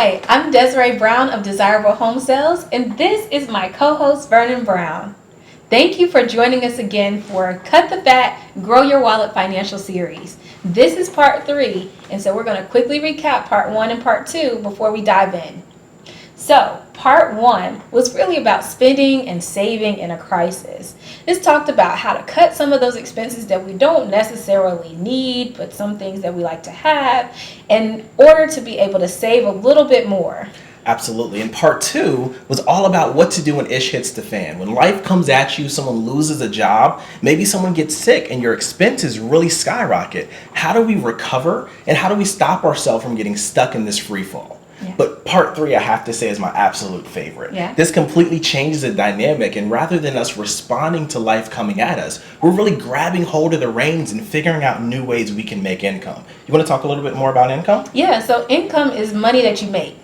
Hi, I'm Desiree Brown of Desirable Home Sales, and this is my co-host Vernon Brown. Thank you for joining us again for Cut the Fat, Grow Your Wallet Financial Series. This is part 3, and so we're going to quickly recap part 1 and part 2 before we dive in. So, part 1 was really about spending and saving in a crisis. This talked about how to cut some of those expenses that we don't necessarily need, but some things that we like to have, in order to be able to save a little bit more. Absolutely. And part 2 was all about what to do when ish hits the fan. When life comes at you, someone loses a job, maybe someone gets sick and your expenses really skyrocket. How do we recover and how do we stop ourselves from getting stuck in this free fall? Yeah. But part 3, I have to say, is my absolute favorite. Yeah. This completely changes the dynamic, and rather than us responding to life coming at us, we're really grabbing hold of the reins and figuring out new ways we can make income. You want to talk a little bit more about income? Yeah, so income is money that you make.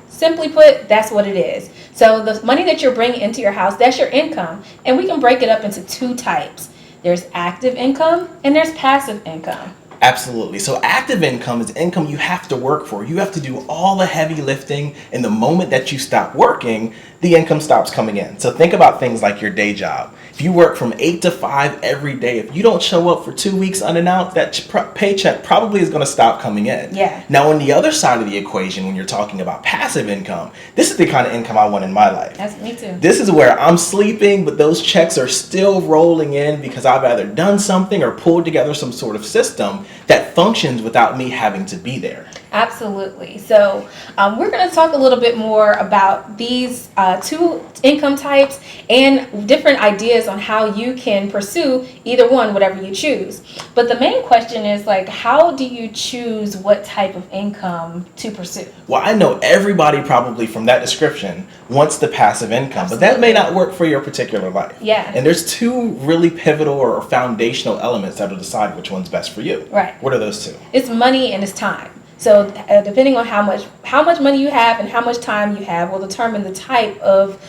Simply put, that's what it is. So the money that you're bringing into your house, that's your income. And we can break it up into 2 types. There's active income and there's passive income. Absolutely. So active income is income you have to work for. You have to do all the heavy lifting, and the moment that you stop working, the income stops coming in. So think about things like your day job. If you work from 8 to 5 every day, if you don't show up for 2 weeks unannounced, that paycheck probably is going to stop coming in. Yeah. Now, on the other side of the equation, when you're talking about passive income, this is the kind of income I want in my life. That's me too. This is where I'm sleeping, but those checks are still rolling in because I've either done something or pulled together some sort of system that functions without me having to be there. Absolutely. So we're going to talk a little bit more about these 2 income types and different ideas on how you can pursue either one, whatever you choose. But the main question is, like, how do you choose what type of income to pursue? Well, I know everybody probably from that description wants the passive income, Absolutely. but that may not work for your particular life. Yeah. And there's 2 really pivotal or foundational elements that will decide which one's best for you. Right. What are those 2? It's money and it's time. So depending on how much money you have and how much time you have will determine the type of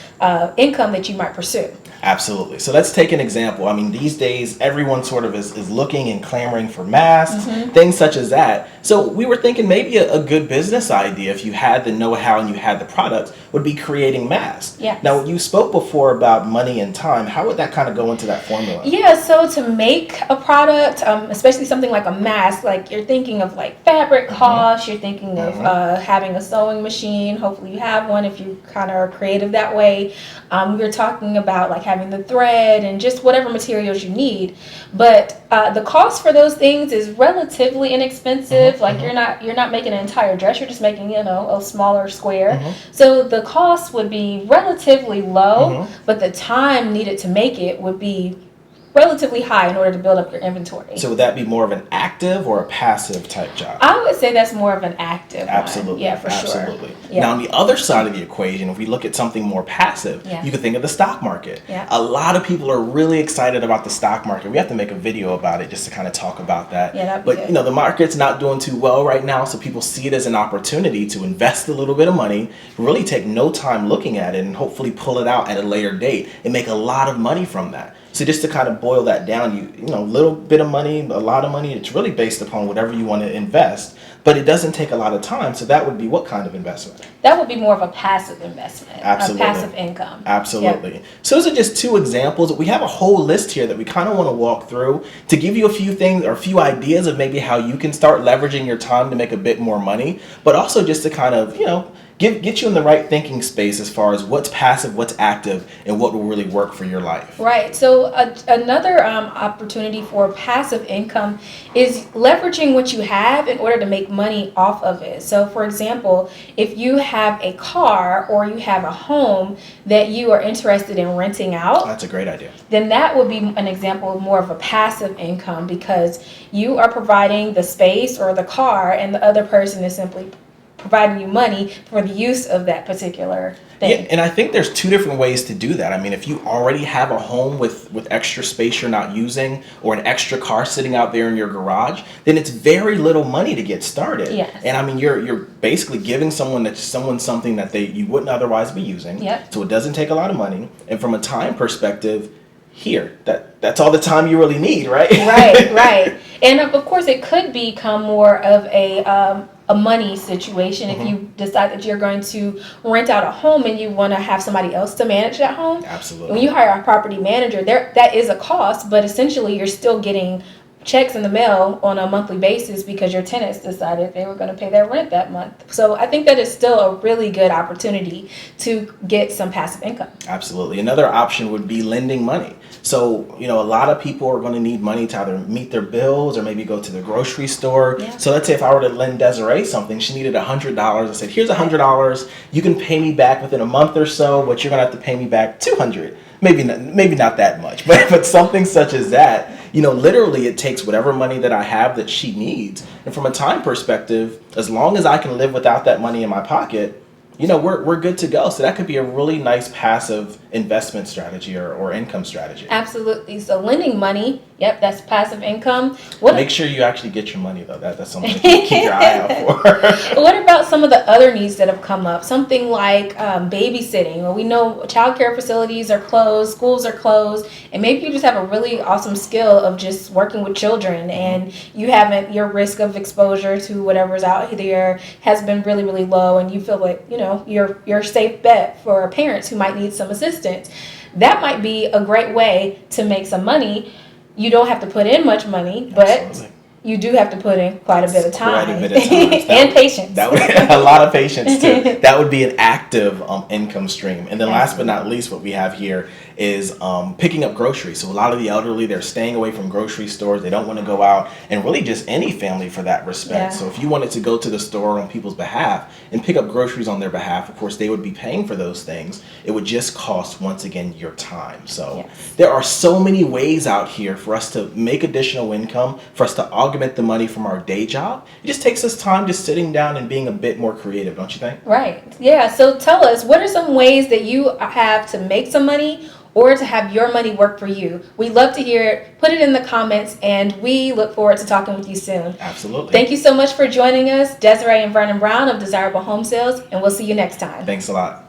income that you might pursue. Absolutely. So let's take an example. I mean, these days, everyone sort of is looking and clamoring for masks, things such as that. So we were thinking maybe a good business idea, if you had the know-how and you had the product, would be creating masks. Yes. Now, you spoke before about money and time. How would that kind of go into that formula? Yeah, so to make a product, especially something like a mask, like you're thinking of like fabric costs, you're thinking of having a sewing machine. Hopefully you have one if you kind of are creative that way. We're talking about like having the thread and just whatever materials you need. But the cost for those things is relatively inexpensive. Like you're not making an entire dress, you're just making, a smaller square. So the cost would be relatively low, but the time needed to make it would be relatively high in order to build up your inventory. So would that be more of an active or a passive type job? I would say that's more of an active Absolutely. one. Yeah, for Absolutely. sure. Yeah. Now, on the other side of the equation, if we look at something more passive, you could think of the stock market. Yeah. A lot of people are really excited about the stock market. We have to make a video about it just to kind of talk about that. Yeah, that'd be but, good. the market's not doing too well right now, so people see it as an opportunity to invest a little bit of money, really take no time looking at it, and hopefully pull it out at a later date and make a lot of money from that. So just to kind of boil that down, a little bit of money, a lot of money, it's really based upon whatever you want to invest, but it doesn't take a lot of time. So that would be what kind of investment? That would be more of a passive investment. Absolutely. A passive income. Absolutely. Yep. So those are just 2 examples. We have a whole list here that we kind of want to walk through to give you a few things or a few ideas of maybe how you can start leveraging your time to make a bit more money, but also just to kind of, get you in the right thinking space as far as what's passive, what's active, and what will really work for your life. Right. So another opportunity for passive income is leveraging what you have in order to make money off of it. So, for example, if you have a car or you have a home that you are interested in renting out, That's a great idea. then that would be an example of more of a passive income because you are providing the space or the car and the other person is simply providing you money for the use of that particular thing. Yeah, and I think there's 2 different ways to do that. I mean, if you already have a home with extra space you're not using or an extra car sitting out there in your garage, then it's very little money to get started. Yes. And I mean, you're basically giving someone something that you wouldn't otherwise be using. Yep. So it doesn't take a lot of money. And from a time perspective, that's all the time you really need, right? Right. And of course, it could become more of a a money situation. If you decide that you're going to rent out a home and you want to have somebody else to manage that home, Absolutely. when you hire a property manager, that is a cost, but essentially you're still getting checks in the mail on a monthly basis because your tenants decided they were going to pay their rent that month. So I think that is still a really good opportunity to get some passive income. Absolutely. Another option would be lending money. So, a lot of people are going to need money to either meet their bills or maybe go to the grocery store. Yeah. So let's say if I were to lend Desiree something, she needed $100. I said, here's $100. You can pay me back within a month or so, but you're going to have to pay me back $200. Maybe not that much, but something such as that. Literally it takes whatever money that I have that she needs. And from a time perspective, as long as I can live without that money in my pocket, we're good to go. So that could be a really nice passive investment strategy or income strategy. Absolutely. So lending money, yep, that's passive income. Make sure you actually get your money, though. That's something to keep your eye out for. What about some of the other needs that have come up? Something like babysitting. Well, we know childcare facilities are closed, schools are closed, and maybe you just have a really awesome skill of just working with children, and your risk of exposure to whatever's out there has been really, really low, and you feel like, you're a safe bet for parents who might need some assistance. That might be a great way to make some money. You don't have to put in much money, but Absolutely. you do have to put in quite a bit of time. And patience. That would a lot of patience too. That would be an active income stream. And then last but not least, what we have here is picking up groceries. So a lot of the elderly, they're staying away from grocery stores. They don't want to go out, and really just any family for that respect. Yeah. So if you wanted to go to the store on people's behalf and pick up groceries on their behalf, of course, they would be paying for those things. It would just cost, once again, your time. So there are so many ways out here for us to make additional income, for us to augment the money from our day job. It just takes us time just sitting down and being a bit more creative, don't you think? Right. Yeah. So tell us, what are some ways that you have to make some money or to have your money work for you? We'd love to hear it. Put it in the comments, and we look forward to talking with you soon. Absolutely. Thank you so much for joining us, Desiree and Vernon Brown of Desirable Home Sales, and we'll see you next time. Thanks a lot.